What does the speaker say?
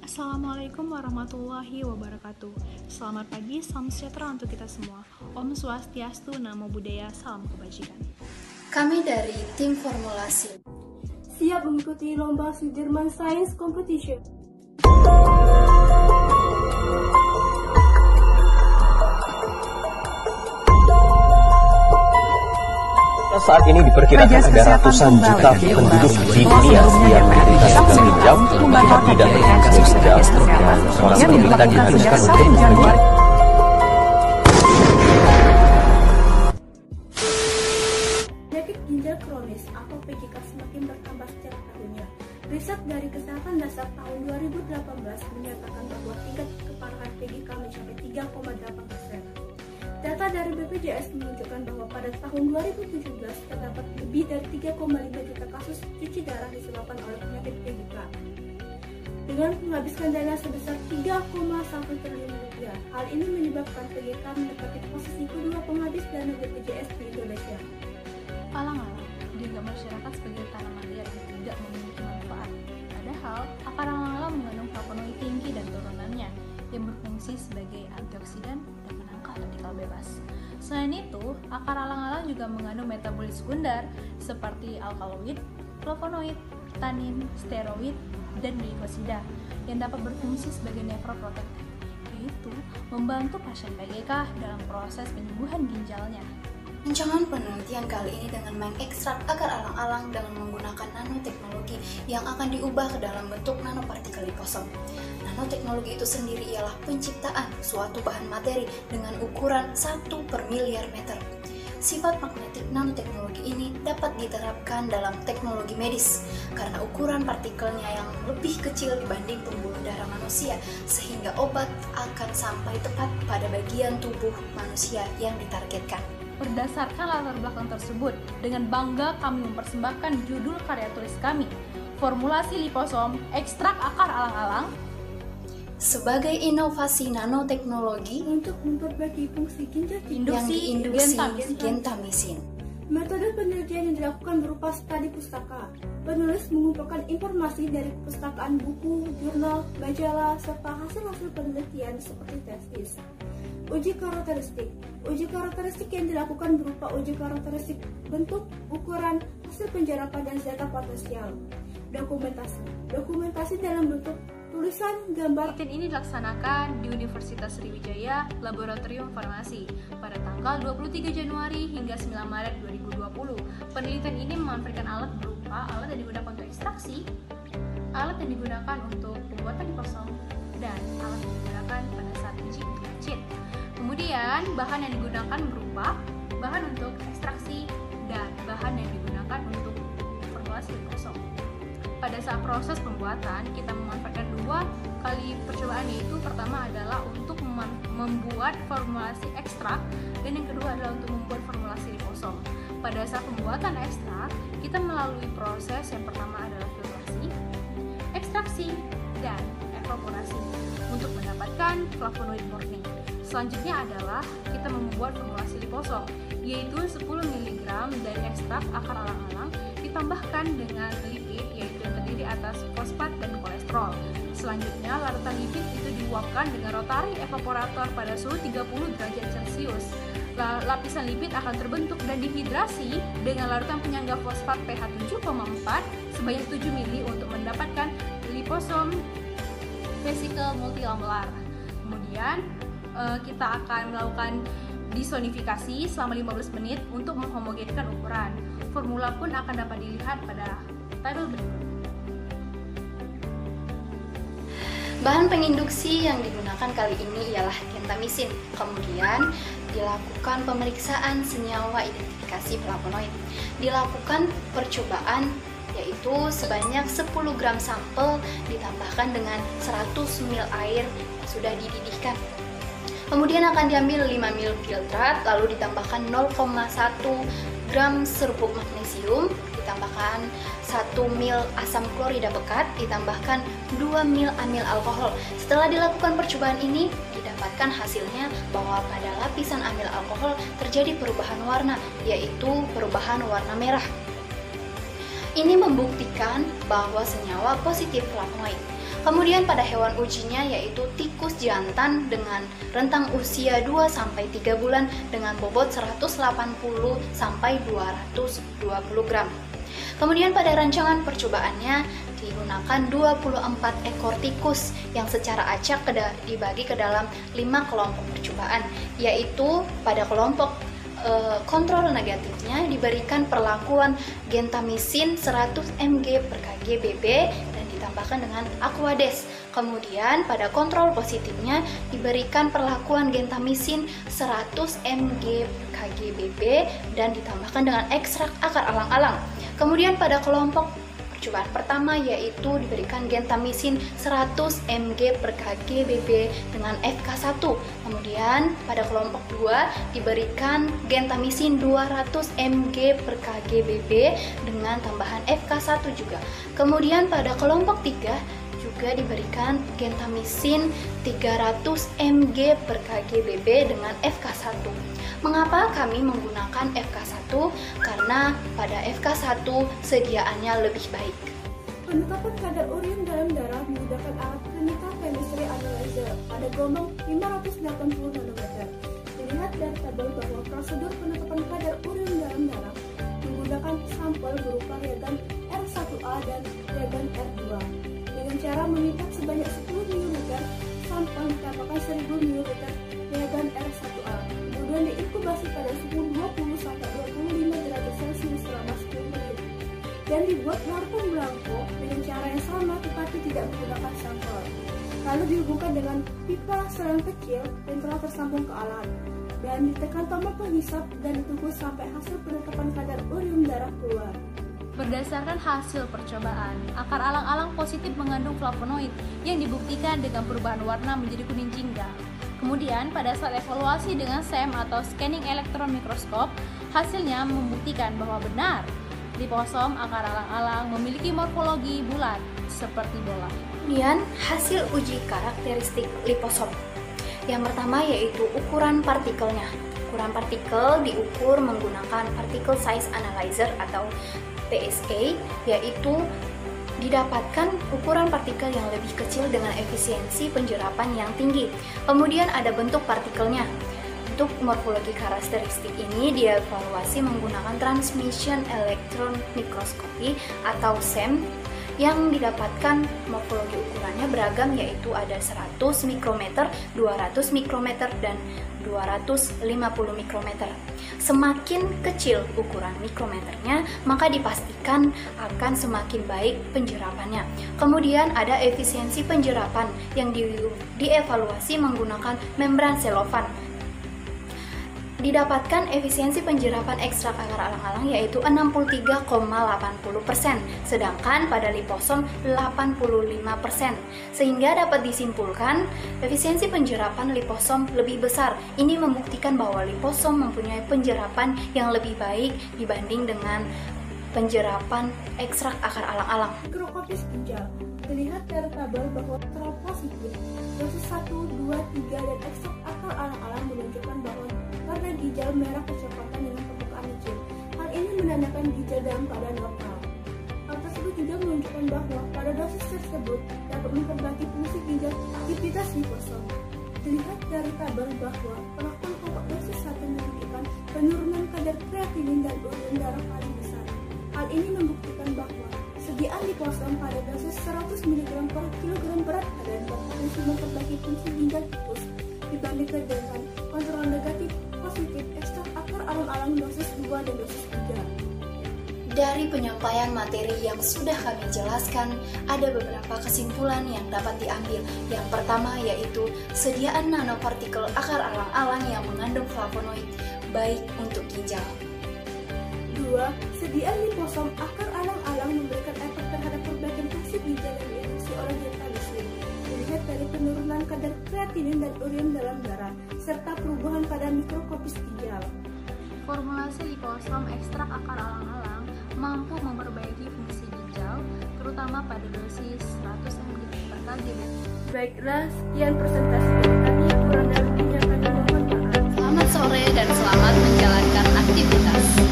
Assalamualaikum warahmatullahi wabarakatuh. Selamat pagi, salam sejahtera untuk kita semua. Om Swastiastu, Namo Buddhaya, salam kebajikan. Kami dari tim formulasi siap mengikuti lomba Sudirman Science Competition. Saat ini diperkirakan ada ratusan juta penduduk di dunia yang menderita gagal ginjal, melihat tidak terkonsumsi ginjal, dan seorang penderita diharuskan untuk bekerja. Penyakit ginjal kronis atau PGK semakin bertambah setiap tahunnya. Riset dari Kesehatan Dasar tahun 2018 menyatakan bahwa tingkat keparahan PGK mencapai 3,8%. Data dari BPJS menunjukkan bahwa pada tahun 2017 terdapat lebih dari 3,5 juta kasus cuci darah disebabkan oleh penyakit PGK. Dengan menghabiskan dana sebesar 3,1 triliun rupiah, hal ini menyebabkan PGK menempati posisi kedua penghabis dana BPJS di Indonesia. Alang-alang dianggap masyarakat sebagai tanaman liar yang tidak memiliki manfaat. Padahal, akar alang-alang mengandung flavonoid tinggi dan turunannya yang berfungsi sebagai antioksidan dan menangkal radikal bebas. Selain itu, akar alang-alang juga mengandung metabolit sekunder seperti alkaloid, flavonoid, tanin, steroid, dan glikosida yang dapat berfungsi sebagai nephroprotective, yaitu membantu pasien PGK dalam proses penyembuhan ginjalnya. Rancangan penelitian kali ini dengan mengekstrak akar alang-alang dengan menggunakan nanoteknologi yang akan diubah ke dalam bentuk nanopartikel liposom. Nanoteknologi itu sendiri ialah penciptaan suatu bahan materi dengan ukuran 1/miliar meter. Sifat magnetik nanoteknologi ini dapat diterapkan dalam teknologi medis karena ukuran partikelnya yang lebih kecil dibanding pembuluh darah manusia, sehingga obat akan sampai tepat pada bagian tubuh manusia yang ditargetkan. Berdasarkan latar belakang tersebut, dengan bangga kami mempersembahkan judul karya tulis kami, Formulasi Liposom Ekstrak Akar Alang-alang sebagai inovasi nanoteknologi Untuk memperbaiki fungsi ginjal yang diinduksi gentamisin. Metode penelitian yang dilakukan berupa studi pustaka. Penulis mengumpulkan informasi dari perpustakaan buku, jurnal, majalah, serta hasil-hasil penelitian seperti tesis. Uji karakteristik. Uji karakteristik yang dilakukan berupa uji karakteristik bentuk, ukuran, hasil penjarapan, dan zeta potensial. Dokumentasi. Dokumentasi dalam bentuk tulisan, gambar. Penelitian ini dilaksanakan di Universitas Sriwijaya Laboratorium Farmasi pada tanggal 23 Januari hingga 9 Maret 2020. Penelitian ini memanfaatkan alat berupa alat yang digunakan untuk ekstraksi, alat yang digunakan untuk pembuatan liposom, dan alat yang digunakan pada saat uji untuk cheat. Kemudian, bahan yang digunakan berupa bahan untuk ekstraksi dan bahan yang digunakan untuk formulasi liposom. Pada saat proses pembuatan, kita memanfaatkan 2 kali percobaan, yaitu pertama adalah untuk membuat formulasi ekstrak dan yang kedua adalah untuk membuat formulasi liposom. Pada saat pembuatan ekstrak, kita melalui proses yang pertama adalah filtrasi, ekstraksi, dan evaporasi untuk mendapatkan flavonoid murni. Selanjutnya adalah kita membuat formulasi liposom, yaitu 10 mg dari ekstrak akar alang-alang ditambahkan dengan lipid, yaitu yang terdiri atas fosfat dan kolesterol. Selanjutnya, larutan lipid itu diuapkan dengan rotary evaporator pada suhu 30 derajat Celcius. Lapisan lipid akan terbentuk dan dihidrasi dengan larutan penyangga fosfat pH 7,4 sebanyak 7 ml untuk mendapatkan liposom vesicle multilamellar. Kemudian kita akan melakukan disonifikasi selama 15 menit untuk menghomogenkan ukuran. Formula pun akan dapat dilihat pada tabel berikut. Bahan penginduksi yang digunakan kali ini ialah gentamisin. Kemudian dilakukan pemeriksaan senyawa identifikasi flavonoid. Dilakukan percobaan yaitu sebanyak 10 gram sampel ditambahkan dengan 100 ml air yang sudah dididihkan. Kemudian akan diambil 5 ml filtrat, lalu ditambahkan 0,1 gram serbuk magnesium, ditambahkan 1 ml asam klorida pekat, ditambahkan 2 ml amil alkohol. Setelah dilakukan percobaan ini, didapatkan hasilnya bahwa pada lapisan amil alkohol terjadi perubahan warna, yaitu perubahan warna merah. Ini membuktikan bahwa senyawa positif flavonoid. Kemudian pada hewan ujinya yaitu tikus jantan dengan rentang usia 2-3 bulan dengan bobot 180-220 gram. Kemudian pada rancangan percobaannya digunakan 24 ekor tikus yang secara acak dibagi ke dalam 5 kelompok percobaan, yaitu pada kelompok kontrol negatifnya diberikan perlakuan gentamisin 100 mg per kg BB dan ditambahkan dengan Aquades. Kemudian pada kontrol positifnya diberikan perlakuan gentamisin 100 mg per kg BB dan ditambahkan dengan ekstrak akar alang-alang. Kemudian pada kelompok percobaan pertama yaitu diberikan gentamisin 100 mg per kg BB dengan FK1. Kemudian pada kelompok 2 diberikan gentamisin 200 mg per kg BB dengan tambahan FK1 juga. Kemudian pada kelompok 3 juga diberikan gentamisin 300 mg per kg BB dengan FK1. Mengapa kami menggunakan FK1? Karena pada FK1 sediaannya lebih baik. Penetapan kadar urin dalam darah menggunakan alat clinical chemistry analyzer pada gelombang 580 nanometer. Dilihat dari tabel bahwa prosedur penetapan kadar urin dalam darah menggunakan sampel berupa reagen R1A dan reagen R2. Dengan cara mengikat sebanyak 10 ml sampel ditambahkan 1000 ml reagen R1A. Kemudian diinkubasi pada suhu 20-25 derajat Celcius selama 10 menit dan dibuat larva belangko dengan cara yang sama tetapi tidak menggunakan sampel. Lalu dihubungkan dengan pipa selang kecil yang telah tersambung ke alat dan ditekan tombol penghisap dan ditunggu sampai hasil penetapan kadar urin darah keluar. Berdasarkan hasil percobaan, akar alang-alang positif mengandung flavonoid yang dibuktikan dengan perubahan warna menjadi kuning jingga. Kemudian pada saat evaluasi dengan SEM atau scanning elektron mikroskop, hasilnya membuktikan bahwa benar liposom akar alang-alang memiliki morfologi bulat seperti bola. Kemudian hasil uji karakteristik liposom. Yang pertama yaitu ukuran partikelnya. Ukuran partikel diukur menggunakan particle size analyzer atau PSA, yaitu didapatkan ukuran partikel yang lebih kecil dengan efisiensi penjerapan yang tinggi. Kemudian ada bentuk partikelnya. Untuk morfologi karakteristik ini dievaluasi menggunakan transmission electron microscopy atau SEM yang didapatkan morfologi ukurannya beragam, yaitu ada 100 mikrometer, 200 mikrometer, dan 250 mikrometer. Semakin kecil ukuran mikrometernya, maka dipastikan akan semakin baik penjerapannya. Kemudian ada efisiensi penjerapan yang dievaluasi menggunakan membran selofan. Didapatkan efisiensi penjerapan ekstrak akar alang-alang yaitu 63,80%, sedangkan pada liposom 85%. Sehingga dapat disimpulkan efisiensi penjerapan liposom lebih besar. Ini membuktikan bahwa liposom mempunyai penjerapan yang lebih baik dibanding dengan penjerapan ekstrak akar alang-alang. Mikroskopis ginjal. Terlihat dari tabel bahwa kontrol positif dosis 1, 2, 3 dan ekstrak akar alang-alang menunjukkan bahwa warna ginjal merah kecoklatan dengan permukaan licin. Hal ini menandakan ginjal dalam keadaan normal. Hal tersebut juga menunjukkan bahwa pada dosis tersebut dapat memperbaiki fungsi ginjal aktivitas liposom. Dilihat dari tabel bahwa perlakuan kelompok dosis 1 menunjukkan penurunan kadar kreatinin dan urin darah paling besar. Hal ini membuktikan bahwa sediaan liposom pada dosis 100 mg per kilogram berat badan berpotensi memperbaiki fungsi ginjal tikus dibandingkan dengan kontrol negatif positif ekstrak akar alang-alang dosis 2 dan dosis 3. Dari penyampaian materi yang sudah kami jelaskan, ada beberapa kesimpulan yang dapat diambil. Yang pertama yaitu sediaan nanopartikel akar alang-alang yang mengandung flavonoid baik untuk ginjal. 2. Sediaan liposom akar alang-alang memberikan efek terhadap perbaikan fungsi ginjal yang diinduksi oleh gentamisin. Dilihat dari penurunan kadar kreatinin dan urin dalam darah, serta perubahan pada mikroskopis ginjal. Formulasi liposom ekstrak akar alang-alang mampu memperbaiki fungsi ginjal, terutama pada dosis 100 mg per kg. Baiklah, sekian presentasi dari kami. Kurang dan lebihnya kami mohon maaf. Selamat sore dan selamat menjalankan aktivitas.